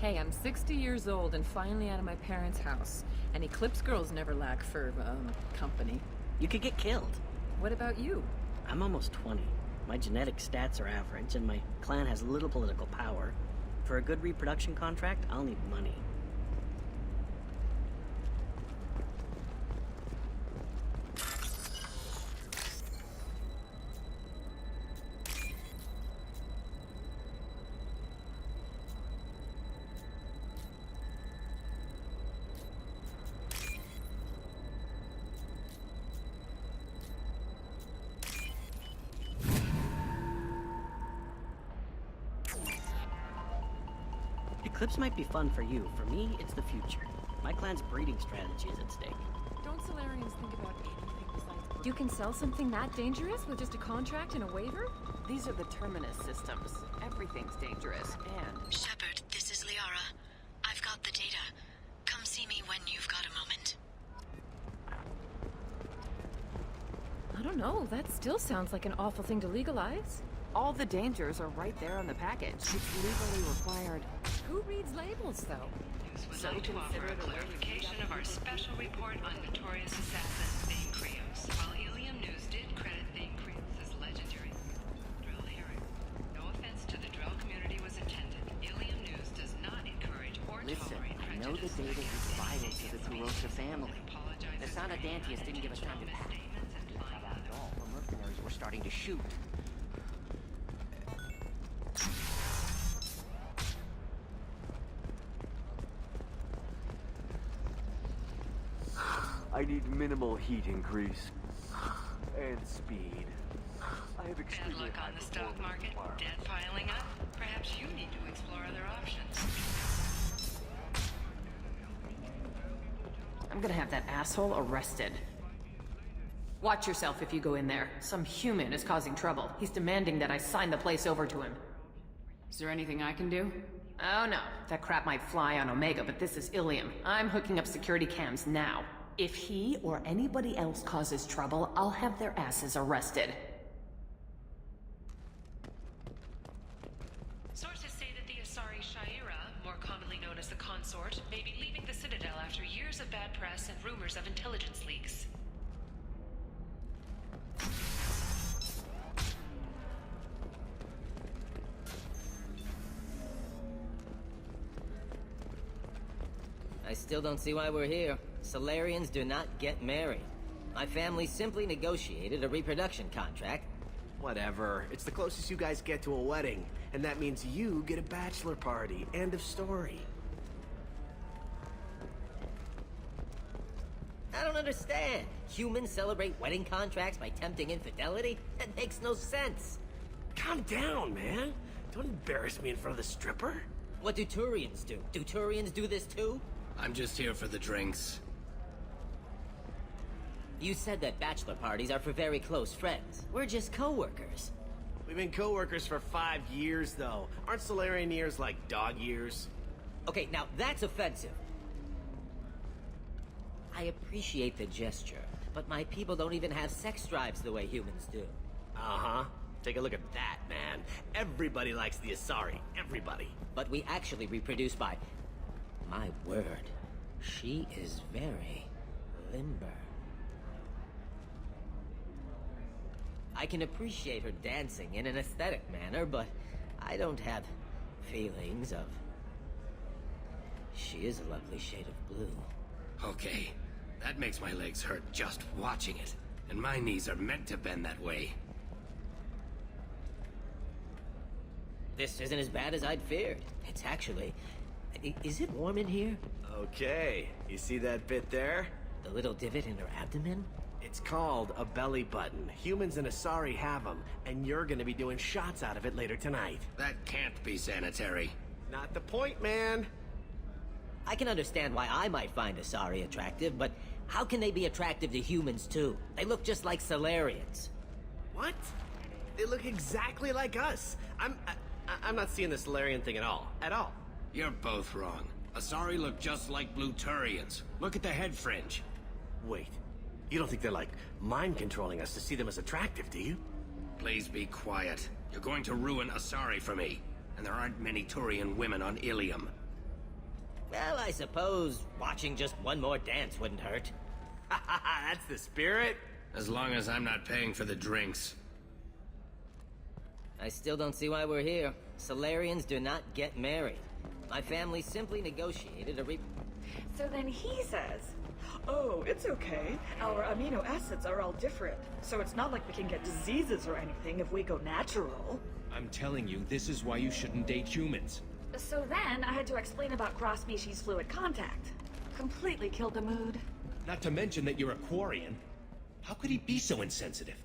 Hey, I'm 60 years old and finally out of my parents' house. And Eclipse girls never lack for, company. You could get killed. What about you? I'm almost 20. My genetic stats are average, and my clan has little political power. For a good reproduction contract, I'll need money. Eclipse might be fun for you. For me, it's the future. My clan's breeding strategy is at stake. Don't Solarians think about anything besides... You can sell something that dangerous with just a contract and a waiver? These are the Terminus systems. Everything's dangerous, and... Shepard, this is Liara. I've got the data. Come see me when you've got a moment. I don't know, that still sounds like an awful thing to legalize. all the dangers are right there on the package. It's legally required. Who reads labels, though? Would like to offer a clarification of our special report on notorious assassin Thane Krios. While Illium News did credit Thane Krios' legendary drill herring, no offense to the drill community was intended. Illium News does not encourage or tolerate prejudice. I know the data is vital to the Tali'Zorah family. The Sana Dantius didn't give us time to pack. After all, the mercenaries were starting to shoot. I need minimal heat increase. And speed. I have Bad extremely luck on the stock market, debt piling up. Perhaps you need to explore other options. I'm gonna have that asshole arrested. Watch yourself if you go in there. Some human is causing trouble. He's demanding that I sign the place over to him. Is there anything I can do? Oh no, that crap might fly on Omega, but this is Illium. I'm hooking up security cams now. If he or anybody else causes trouble, I'll have their asses arrested. Sources say that the Asari Sha'ira, more commonly known as the Consort, may be leaving the Citadel after years of bad press and rumors of intelligence leaks. I still don't see why we're here. Solarians do not get married. My family simply negotiated a reproduction contract. Whatever. It's the closest you guys get to a wedding. And that means you get a bachelor party. End of story. I don't understand. Humans celebrate wedding contracts by tempting infidelity? That makes no sense. Calm down, man. Don't embarrass me in front of the stripper. What do Turians do? Do Turians do this too? I'm just here for the drinks. You said that bachelor parties are for very close friends. We're just co-workers. We've been co-workers for 5 years, though. Aren't Solarian years like dog years? Okay, now that's offensive. I appreciate the gesture, but my people don't even have sex drives the way humans do. Uh-huh. Take a look at that, man. Everybody likes the Asari. Everybody. But we actually reproduce by... My word. She is very limber. I can appreciate her dancing in an aesthetic manner, but I don't have feelings of... She is a lovely shade of blue. Okay, that makes my legs hurt just watching it. And my knees are meant to bend that way. This isn't as bad as I'd feared. It's actually... Is it warm in here? Okay. You see that bit there? The little divot in her abdomen? It's called a belly button. Humans and Asari have them, and you're gonna be doing shots out of it later tonight. That can't be sanitary. Not the point, man. I can understand why I might find Asari attractive, but how can they be attractive to humans too? They look just like Solarians. What? They look exactly like us. I'm not seeing the Solarian thing at all. At all. You're both wrong. Asari look just like blue Turians. Look at the head fringe. Wait. You don't think they're like mind controlling us to see them as attractive, do you? Please be quiet. You're going to ruin Asari for me. And there aren't many Turian women on Illium. Well, I suppose watching just one more dance wouldn't hurt. That's the spirit. As long as I'm not paying for the drinks. I still don't see why we're here. Solarians do not get married. My family simply negotiated a So then he says, oh, it's okay. Our amino acids are all different. So it's not like we can get diseases or anything if we go natural. I'm telling you, this is why you shouldn't date humans. So then I had to explain about cross-species fluid contact. Completely killed the mood. Not to mention that you're a Quarian. How could he be so insensitive?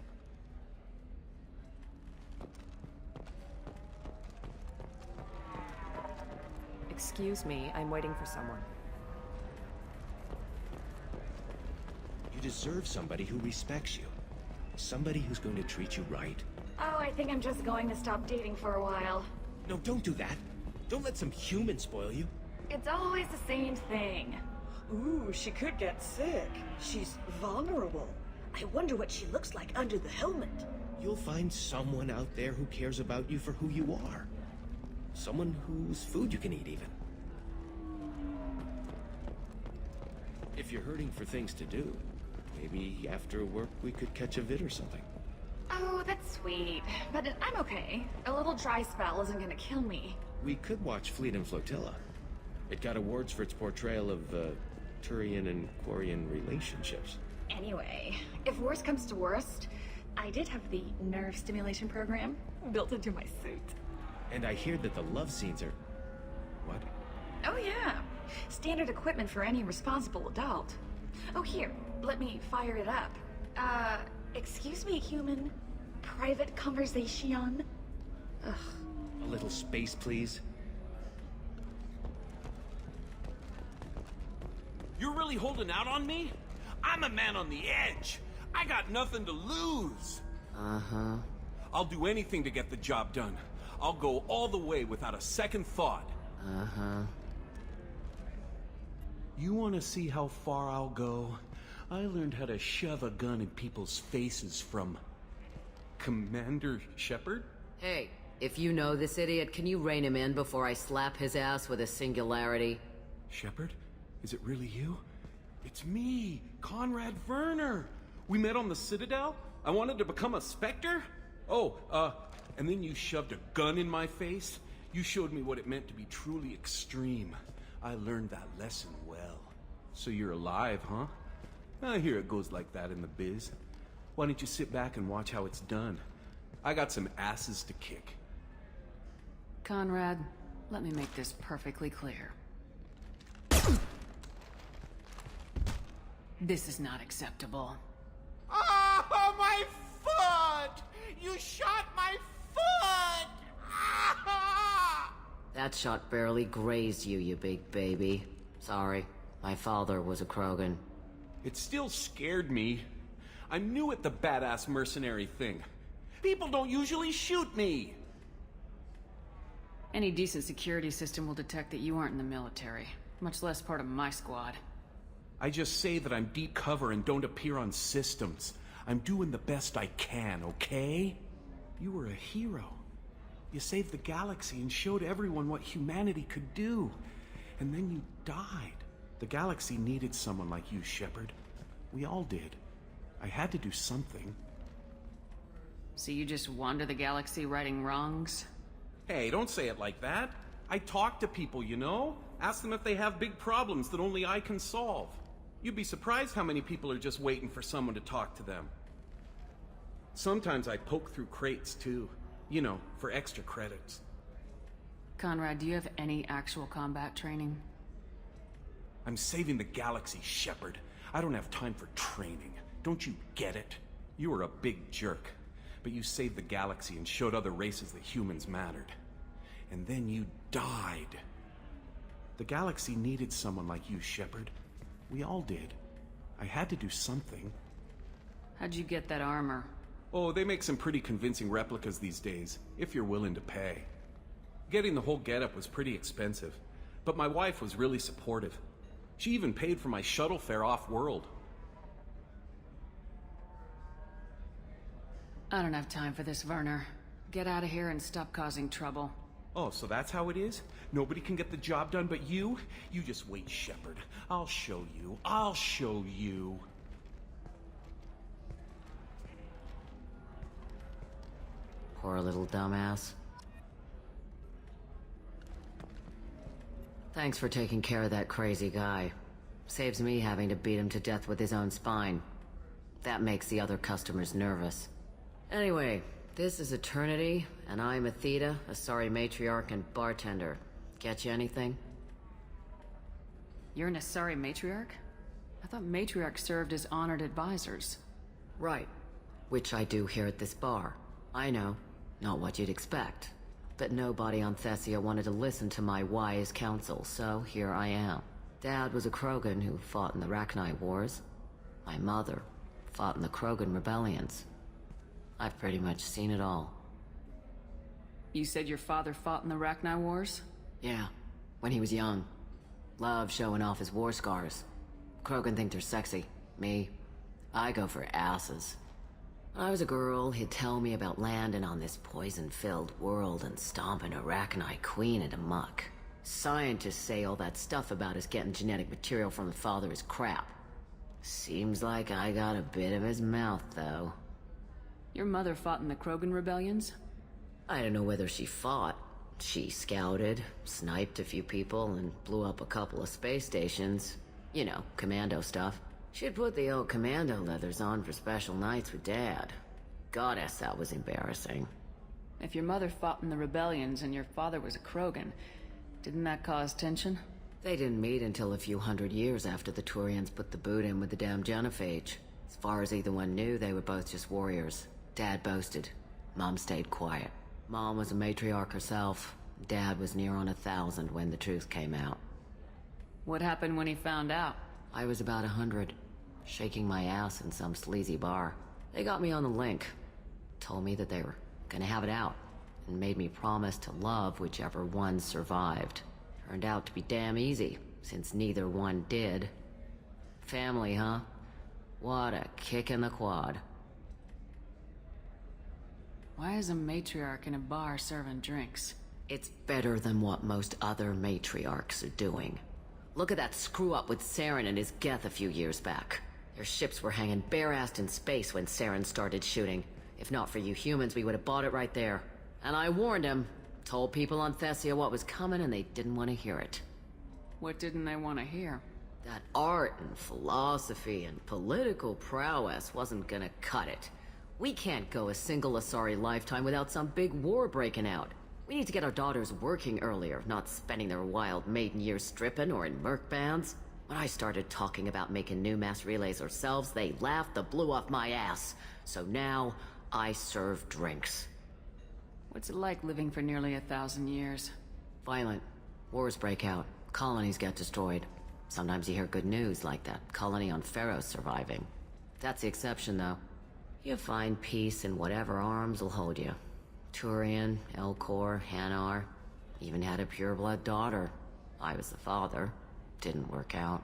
Excuse me, I'm waiting for someone. You deserve somebody who respects you. Somebody who's going to treat you right. Oh, I think I'm just going to stop dating for a while. No, don't do that. Don't let some human spoil you. It's always the same thing. Ooh, she could get sick. She's vulnerable. I wonder what she looks like under the helmet. You'll find someone out there who cares about you for who you are. Someone whose food you can eat, even. If you're hurting for things to do, maybe after work we could catch a vid or something. Oh, that's sweet. But I'm okay. A little dry spell isn't gonna kill me. We could watch Fleet and Flotilla. It got awards for its portrayal of Turian and Quarian relationships. Anyway, if worst comes to worst, I did have the nerve stimulation program built into my suit. And I hear that the love scenes are... What? Oh yeah. Standard equipment for any responsible adult. Oh here, let me fire it up. Excuse me, human. Private conversation? Ugh. A little space, please. You're really holding out on me? I'm a man on the edge. I got nothing to lose. Uh-huh. I'll do anything to get the job done. I'll go all the way without a second thought. Uh-huh. You want to see how far I'll go? I learned how to shove a gun in people's faces from... Commander Shepard? Hey, if you know this idiot, can you rein him in before I slap his ass with a singularity? Shepard? Is it really you? It's me, Conrad Werner. We met on the Citadel. I wanted to become a Spectre. Oh, and then you shoved a gun in my face. You showed me what it meant to be truly extreme. I learned that lesson well. So you're alive, huh? I hear it goes like that in the biz. Why don't you sit back and watch how it's done? I got some asses to kick. Conrad, let me make this perfectly clear. This is not acceptable. Oh, my foot! You shot my foot! Ah! That shot barely grazed you, you big baby. Sorry, my father was a Krogan. It still scared me. I'm new at the badass mercenary thing. People don't usually shoot me. Any decent security system will detect that you aren't in the military, much less part of my squad. I just say that I'm deep cover and don't appear on systems. I'm doing the best I can, okay? You were a hero. You saved the galaxy and showed everyone what humanity could do. And then you died. The galaxy needed someone like you, Shepard. We all did. I had to do something. So you just wander the galaxy righting wrongs? Hey, don't say it like that. I talk to people, you know? Ask them if they have big problems that only I can solve. You'd be surprised how many people are just waiting for someone to talk to them. Sometimes I poke through crates, too. You know, for extra credits. Conrad, do you have any actual combat training? I'm saving the galaxy, Shepard. I don't have time for training. Don't you get it? You were a big jerk, but you saved the galaxy and showed other races that humans mattered. And then you died. The galaxy needed someone like you, Shepard. We all did. I had to do something. How'd you get that armor? Oh, they make some pretty convincing replicas these days, if you're willing to pay. Getting the whole getup was pretty expensive, but my wife was really supportive. She even paid for my shuttle fare off-world. I don't have time for this, Werner. Get out of here and stop causing trouble. Oh, so that's how it is? Nobody can get the job done but you? You just wait, Shepard. I'll show you. I'll show you. Poor little dumbass. Thanks for taking care of that crazy guy. Saves me having to beat him to death with his own spine. That makes the other customers nervous. Anyway, this is Eternity, and I'm Athena, a sorry matriarch and bartender. Get you anything? You're an Asari matriarch? I thought matriarchs served as honored advisors. Right. Which I do here at this bar. I know. Not what you'd expect. But nobody on Thessia wanted to listen to my wise counsel, so here I am. Dad was a Krogan who fought in the Rachni Wars. My mother fought in the Krogan rebellions. I've pretty much seen it all. You said your father fought in the Rachni Wars? Yeah, when he was young. Loved showing off his war scars. Krogan think they're sexy. Me, I go for asses. When I was a girl, he'd tell me about landing on this poison-filled world and stomping a Rachni queen into muck. Scientists say all that stuff about us getting genetic material from the father is crap. Seems like I got a bit of his mouth, though. Your mother fought in the Krogan rebellions? I don't know whether she fought. She scouted, sniped a few people, and blew up a couple of space stations. You know, commando stuff. She'd put the old commando leathers on for special nights with Dad. Goddess, that was embarrassing. If your mother fought in the rebellions and your father was a Krogan, didn't that cause tension? They didn't meet until a few hundred years after the Turians put the boot in with the damn genophage. As far as either one knew, they were both just warriors. Dad boasted. Mom stayed quiet. Mom was a matriarch herself. Dad was near on 1,000 when the truth came out. What happened when he found out? I was about 100, shaking my ass in some sleazy bar. They got me on the link. Told me that they were gonna have it out, and made me promise to love whichever one survived. Turned out to be damn easy, since neither one did. Family, huh? What a kick in the quad. Why is a matriarch in a bar serving drinks? It's better than what most other matriarchs are doing. Look at that screw-up with Saren and his Geth a few years back. Their ships were hanging bare-assed in space when Saren started shooting. If not for you humans, we would have bought it right there. And I warned him. Told people on Thessia what was coming, and they didn't want to hear it. What didn't they want to hear? That art and philosophy and political prowess wasn't gonna cut it. We can't go a single Asari lifetime without some big war breaking out. We need to get our daughters working earlier, not spending their wild maiden years stripping or in merc bands. When I started talking about making new mass relays ourselves, they laughed the blue off my ass. So now, I serve drinks. What's it like living for nearly 1,000 years? Violent. Wars break out. Colonies get destroyed. Sometimes you hear good news, like that colony on Pharaoh surviving. That's the exception, though. You find peace in whatever arms will hold you. Turian, Elcor, Hanar. Even had a pureblood daughter. I was the father. Didn't work out.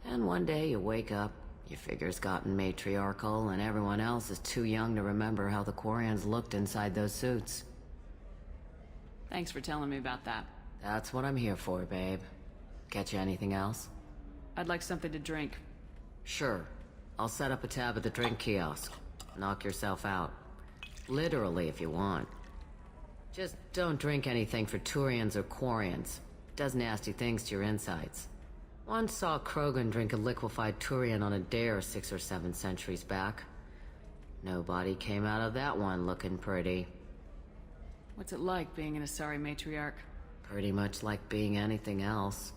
And one day you wake up, your figure's gotten matriarchal, and everyone else is too young to remember how the Quarians looked inside those suits. Thanks for telling me about that. That's what I'm here for, babe. Get you anything else? I'd like something to drink. Sure. I'll set up a tab at the drink kiosk. Knock yourself out. Literally, if you want. Just don't drink anything for Turians or Quarians. Does nasty things to your insides. Once saw Krogan drink a liquefied Turian on a dare 6 or 7 centuries back. Nobody came out of that one looking pretty. What's it like being an Asari matriarch? Pretty much like being anything else.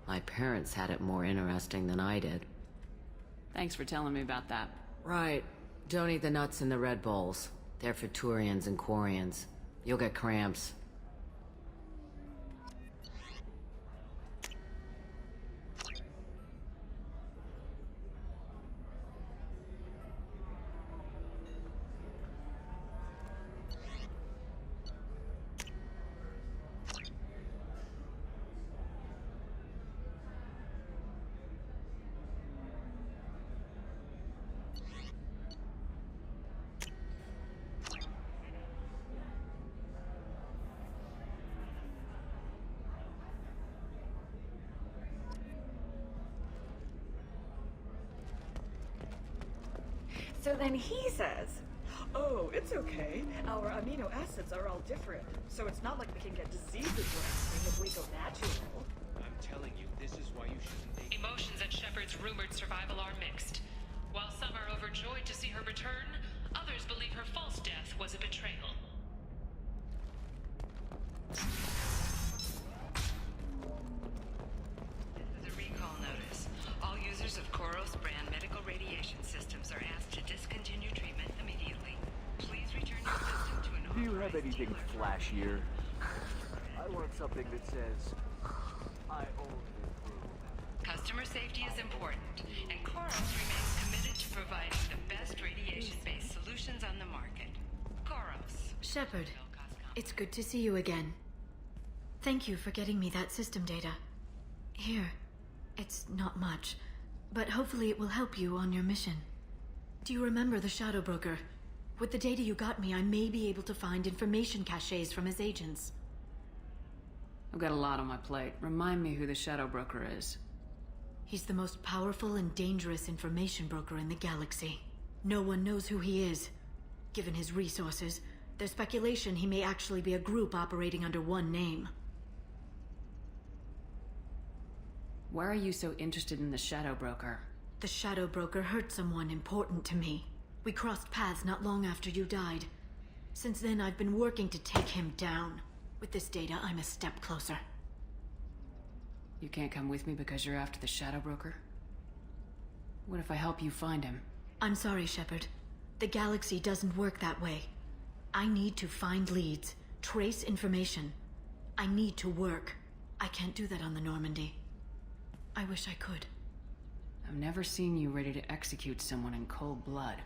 My parents had it more interesting than I did. Thanks for telling me about that. Right. Don't eat the nuts in the Red Bowls. They're for Turians and Quarians. You'll get cramps. So then he says, oh, it's okay. Our amino acids are all different, so it's not like we can get diseases or anything if we go natural. I'm telling you, this is why you shouldn't date. Emotions at Shepard's rumored survival are mixed. While some are overjoyed to see her return, others believe her false death was a betrayal. This is a recall notice. All users of Koros brand medical radiation systems are asked to discontinue treatment immediately. Please return your system to an Do you have authorized anything dealer. flashier? I want something that says, I only approve. Customer safety is important, and Koros remains committed to providing the best radiation-based solutions on the market. Koros. Shepard, it's good to see you again. Thank you for getting me that system data. Here, it's not much, but hopefully it will help you on your mission. Do you remember the Shadow Broker? With the data you got me, I may be able to find information caches from his agents. I've got a lot on my plate. Remind me who the Shadow Broker is. He's the most powerful and dangerous information broker in the galaxy. No one knows who he is. Given his resources, there's speculation he may actually be a group operating under one name. Why are you so interested in the Shadow Broker? The Shadow Broker hurt someone important to me. We crossed paths not long after you died. Since then, I've been working to take him down. With this data, I'm a step closer. You can't come with me because you're after the Shadow Broker? What if I help you find him? I'm sorry, Shepard. The galaxy doesn't work that way. I need to find leads, trace information. I need to work. I can't do that on the Normandy. I wish I could. I've never seen you ready to execute someone in cold blood.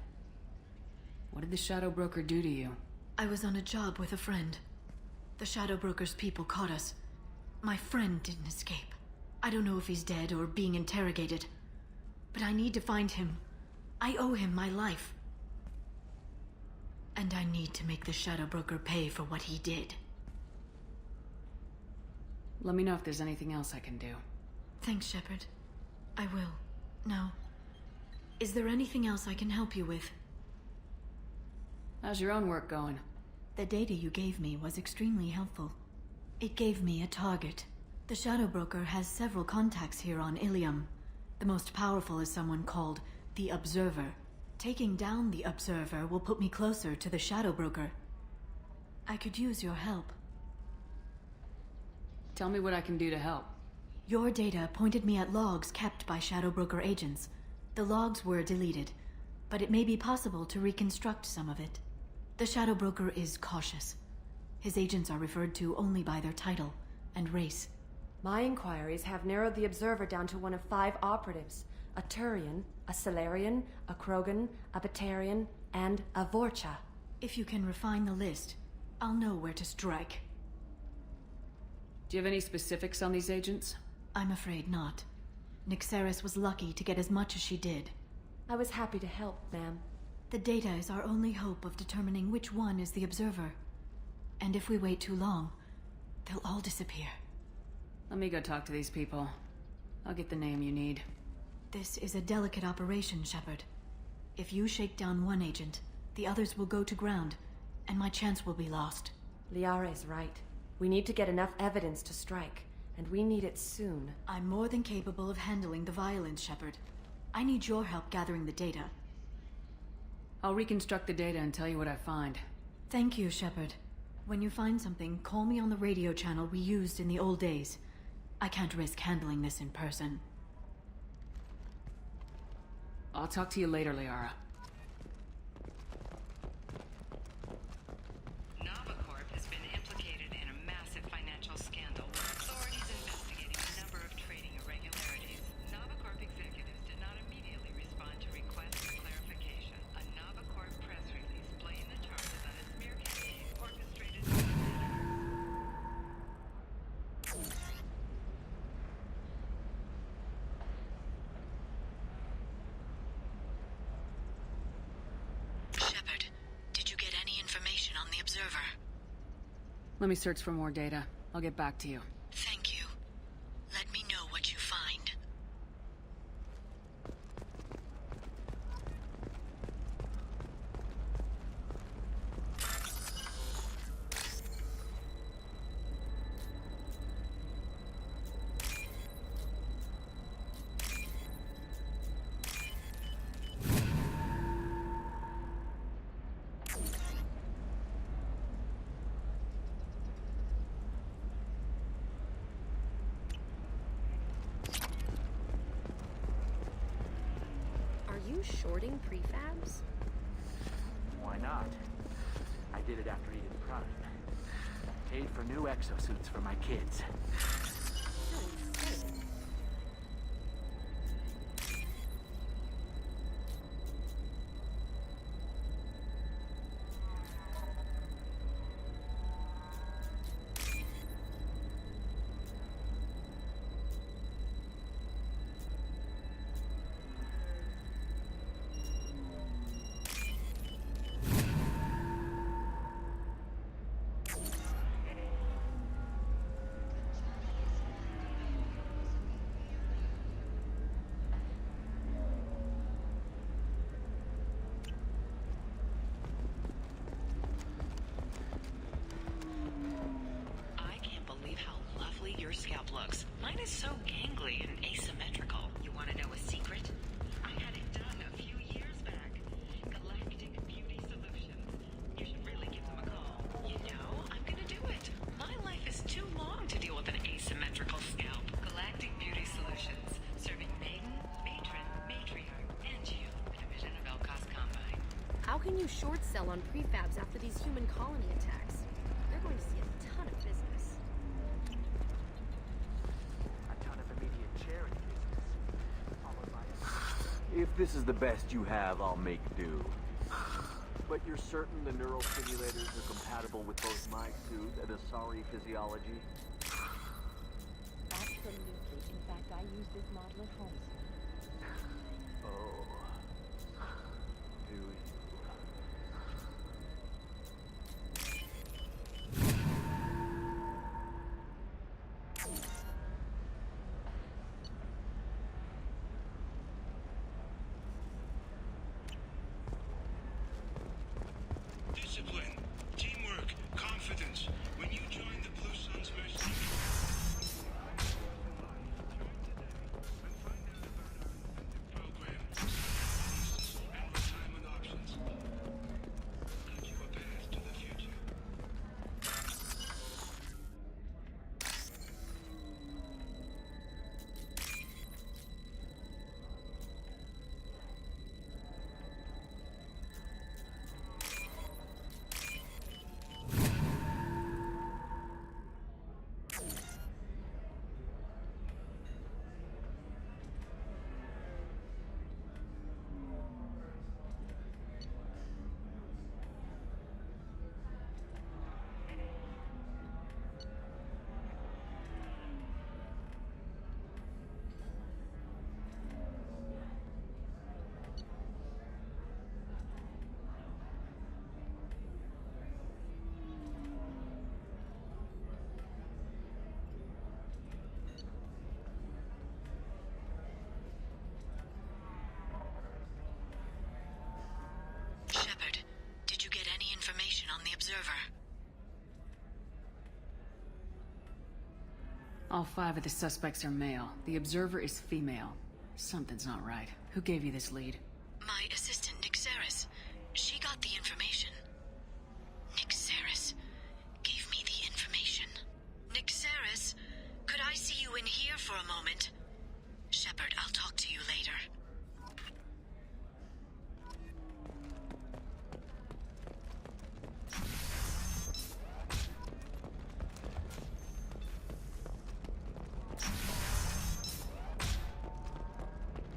What did the Shadow Broker do to you? I was on a job with a friend. The Shadow Broker's people caught us. My friend didn't escape. I don't know if he's dead or being interrogated. But I need to find him. I owe him my life. And I need to make the Shadow Broker pay for what he did. Let me know if there's anything else I can do. Thanks, Shepard. I will. Now, is there anything else I can help you with? How's your own work going? The data you gave me was extremely helpful. It gave me a target. The Shadow Broker has several contacts here on Illium. The most powerful is someone called the Observer. Taking down the Observer will put me closer to the Shadow Broker. I could use your help. Tell me what I can do to help. Your data pointed me at logs kept by Shadow Broker agents. The logs were deleted, but it may be possible to reconstruct some of it. The Shadow Broker is cautious. His agents are referred to only by their title and race. My inquiries have narrowed the Observer down to one of 5 operatives. A Turian, a Salarian, a Krogan, a Batarian, and a Vorcha. If you can refine the list, I'll know where to strike. Do you have any specifics on these agents? I'm afraid not. Nyxeris was lucky to get as much as she did. I was happy to help, ma'am. The data is our only hope of determining which one is the Observer. And if we wait too long, they'll all disappear. Let me go talk to these people. I'll get the name you need. This is a delicate operation, Shepard. If you shake down one agent, the others will go to ground, and my chance will be lost. Liara is right. We need to get enough evidence to strike, and we need it soon. I'm more than capable of handling the violence, Shepard. I need your help gathering the data. I'll reconstruct the data and tell you what I find. Thank you, Shepard. When you find something, call me on the radio channel we used in the old days. I can't risk handling this in person. I'll talk to you later, Liara. Navicorp has been implicated in a massive financial scandal with authorities investigating a number of trading irregularities. Navicorp executives did not immediately respond to requests for clarification. A Navicorp press release blamed the charges on a smear campaign orchestrated by Shepard, did you get any information on the Observer? Let me search for more data. I'll get back to you. Thank you. Let me know what you find. shorting prefabs? Why not? I did it after Eden Prime. Paid for new exosuits for my kids. Your scalp looks. Mine is so gangly and asymmetrical. You want to know a secret? I had it done a few years back. Galactic Beauty Solutions. You should really give them a call. You know, I'm gonna do it. My life is too long to deal with an asymmetrical scalp. Galactic Beauty Solutions. Serving maiden, matron, matriarch, and you. A division of Elcos Combine. How can you short sell on prefabs after these human colony attacks? They're going to see a ton of business. If this is the best you have, I'll make do. But you're certain the neural simulators are compatible with both my suit and Asari physiology? Absolutely. In fact, I use this model at home. Oh. Do you? Discipline, teamwork, confidence. When you join the Blue Suns Mercy program, and retirement options, cut you a path to the future. Shepard, did you get any information on the Observer? All 5 of the suspects are male. The Observer is female. Something's not right. Who gave you this lead? My assistant, Nyxeris. She got the information. Nyxeris gave me the information. Nyxeris, could I see you in here for a moment? Shepard, I'll talk to you later.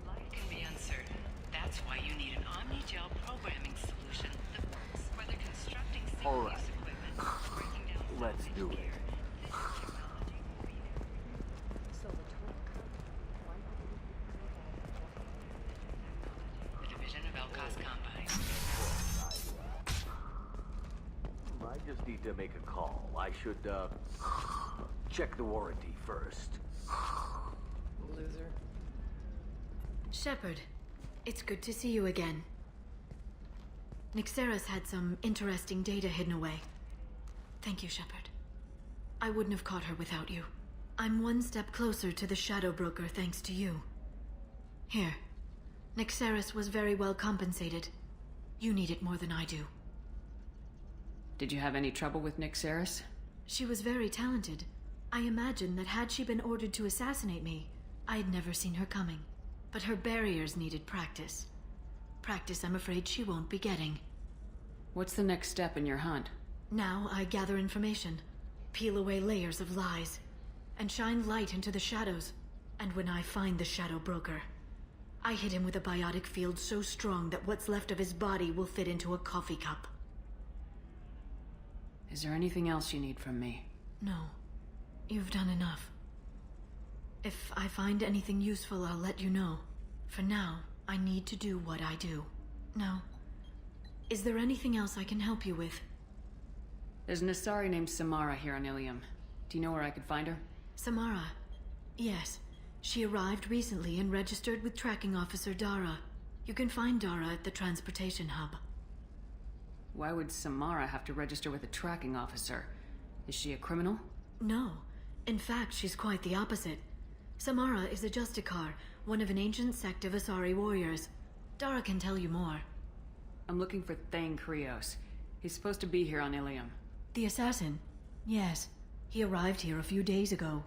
Life can be uncertain. That's why you need an Omni-Gel programming solution that works, whether constructing single-use equipment or breaking down Let's do it. the division of Elcos Combine. I just need to make a call. I should, check the warranty first. Loser. Shepard, it's good to see you again. Nyxeris had some interesting data hidden away. Thank you, Shepard. I wouldn't have caught her without you. I'm one step closer to the Shadow Broker thanks to you. Here. Nyxeris was very well compensated. You need it more than I do. Did you have any trouble with Nyxeris? She was very talented. I imagine that had she been ordered to assassinate me, I had never seen her coming. But her barriers needed practice. Practice I'm afraid she won't be getting. What's the next step in your hunt? Now I gather information, peel away layers of lies, and shine light into the shadows. And when I find the Shadow Broker, I hit him with a biotic field so strong that what's left of his body will fit into a coffee cup. Is there anything else you need from me? No. You've done enough. If I find anything useful, I'll let you know. For now, I need to do what I do. Now, is there anything else I can help you with? There's an Asari named Samara here on Illium. Do you know where I could find her? Samara? Yes. She arrived recently and registered with Tracking Officer Dara. You can find Dara at the transportation hub. Why would Samara have to register with a tracking officer? Is she a criminal? No. In fact, she's quite the opposite. Samara is a Justicar, one of an ancient sect of Asari warriors. Dara can tell you more. I'm looking for Thane Krios. He's supposed to be here on Illium. The assassin? Yes. He arrived here a few days ago.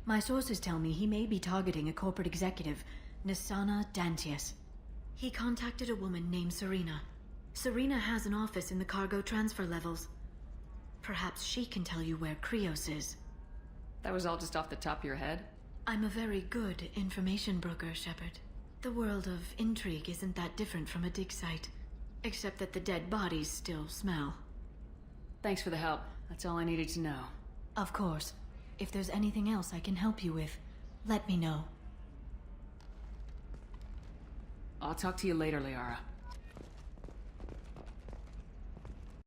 My sources tell me he may be targeting a corporate executive, Nisana Dantius. He contacted a woman named Serena. Serena has an office in the cargo transfer levels. Perhaps she can tell you where Krios is. That was all just off the top of your head? I'm a very good information broker, Shepard. The world of intrigue isn't that different from a dig site, except that the dead bodies still smell. Thanks for the help. That's all I needed to know. Of course. If there's anything else I can help you with, let me know. I'll talk to you later, Liara.